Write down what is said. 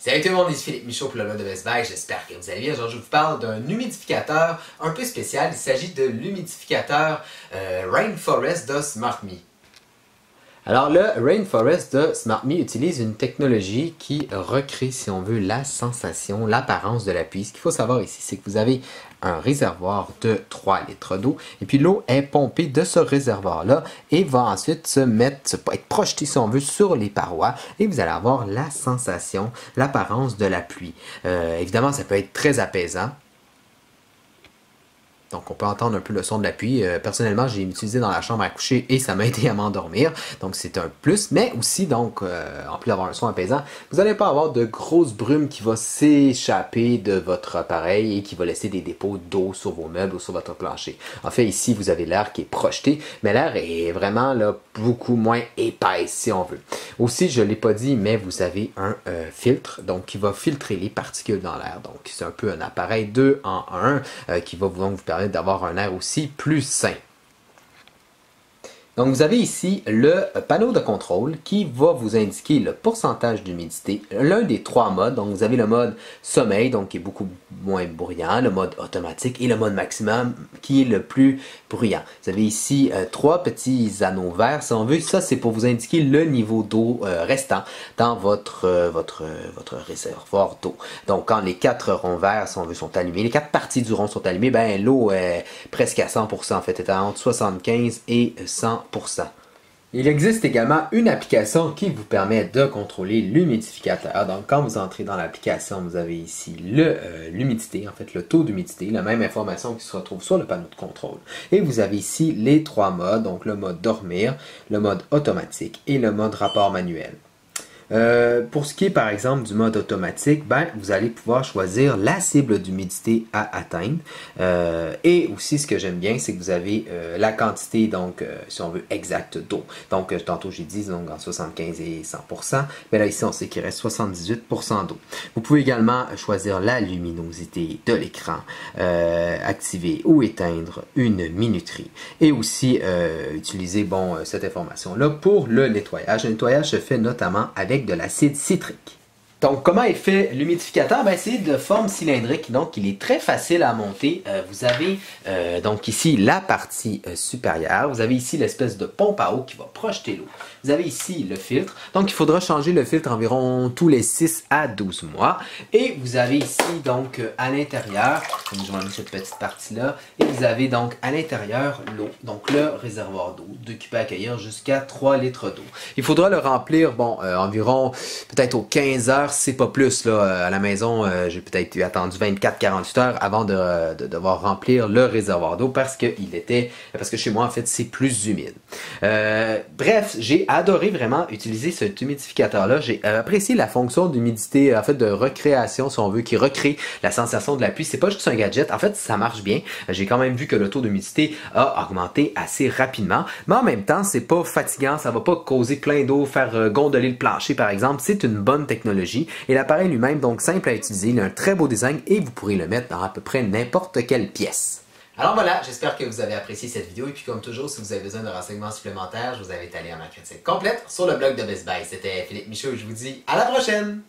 Salut tout le monde, ici Philippe Michaud pour le blog de Best Buy, j'espère que vous allez bien. Aujourd'hui, je vous parle d'un humidificateur un peu spécial. Il s'agit de l'humidificateur Rainforest de SmartMe. Alors le Rainforest de SmartMe utilise une technologie qui recrée, si on veut, la sensation, l'apparence de la pluie. Ce qu'il faut savoir ici, c'est que vous avez un réservoir de 3 litres d'eau et puis l'eau est pompée de ce réservoir-là et va ensuite être projetée, si on veut, sur les parois et vous allez avoir la sensation, l'apparence de la pluie. Évidemment, ça peut être très apaisant. Donc, on peut entendre un peu le son de la pluie. Personnellement, j'ai utilisé dans la chambre à coucher et ça m'a aidé à m'endormir. Donc, c'est un plus. Mais aussi, donc, en plus d'avoir un son apaisant, vous n'allez pas avoir de grosses brumes qui vont s'échapper de votre appareil et qui va laisser des dépôts d'eau sur vos meubles ou sur votre plancher. En fait, ici, vous avez l'air qui est projeté, mais l'air est vraiment là, beaucoup moins épais, si on veut. Aussi, je ne l'ai pas dit, mais vous avez un filtre donc qui va filtrer les particules dans l'air. Donc, c'est un peu un appareil 2 en 1 qui va donc vous permettre d'avoir un air aussi plus sain. Donc vous avez ici le panneau de contrôle qui va vous indiquer le pourcentage d'humidité, l'un des 3 modes. Donc vous avez le mode sommeil, donc qui est beaucoup moins bruyant, le mode automatique et le mode maximum qui est le plus bruyant. Vous avez ici 3 petits anneaux verts, si on veut. Ça, c'est pour vous indiquer le niveau d'eau restant dans votre réservoir d'eau. Donc quand les 4 ronds verts, si on veut, sont allumés, les 4 parties du rond sont allumées, ben l'eau est presque à 100%, en fait, est entre 75 et 100%. Il existe également une application qui vous permet de contrôler l'humidificateur. Donc, quand vous entrez dans l'application, vous avez ici l'humidité, en fait le taux d'humidité, la même information qui se retrouve sur le panneau de contrôle. Et vous avez ici les 3 modes, donc le mode dormir, le mode automatique et le mode rapport manuel. Pour ce qui est par exemple du mode automatique, ben, vous allez pouvoir choisir la cible d'humidité à atteindre et aussi ce que j'aime bien c'est que vous avez la quantité donc si on veut exacte d'eau. Donc tantôt j'ai dit donc en 75 et 100%, mais là ici on sait qu'il reste 78% d'eau. Vous pouvez également choisir la luminosité de l'écran, activer ou éteindre une minuterie et aussi utiliser cette information là pour le nettoyage. Le nettoyage se fait notamment avec de l'acide citrique. Donc, comment est fait l'humidificateur? Ben, c'est de forme cylindrique, donc il est très facile à monter. Vous avez donc ici la partie supérieure. Vous avez ici l'espèce de pompe à eau qui va projeter l'eau. Vous avez ici le filtre. Donc, il faudra changer le filtre environ tous les 6 à 12 mois. Et vous avez ici donc à l'intérieur, je vais enlever cette petite partie-là, et vous avez donc à l'intérieur l'eau, donc le réservoir d'eau, qui peut accueillir jusqu'à 3 litres d'eau. Il faudra le remplir, environ peut-être aux 15 heures, c'est pas plus là, à la maison, j'ai peut-être attendu 24-48 heures avant de devoir remplir le réservoir d'eau parce que chez moi en fait c'est plus humide. Bref, j'ai adoré vraiment utiliser cet humidificateur là. J'ai apprécié la fonction d'humidité, en fait de recréation si on veut, qui recrée la sensation de la pluie. C'est pas juste un gadget, en fait ça marche bien. J'ai quand même vu que le taux d'humidité a augmenté assez rapidement, mais en même temps c'est pas fatigant, ça va pas causer plein d'eau, faire gondoler le plancher par exemple. C'est une bonne technologie. Et l'appareil lui-même, donc simple à utiliser, il a un très beau design et vous pourrez le mettre dans à peu près n'importe quelle pièce. Alors voilà, j'espère que vous avez apprécié cette vidéo et puis comme toujours, si vous avez besoin de renseignements supplémentaires, je vous invite à lire ma critique complète sur le blog de Best Buy. C'était Philippe Michaud et je vous dis à la prochaine!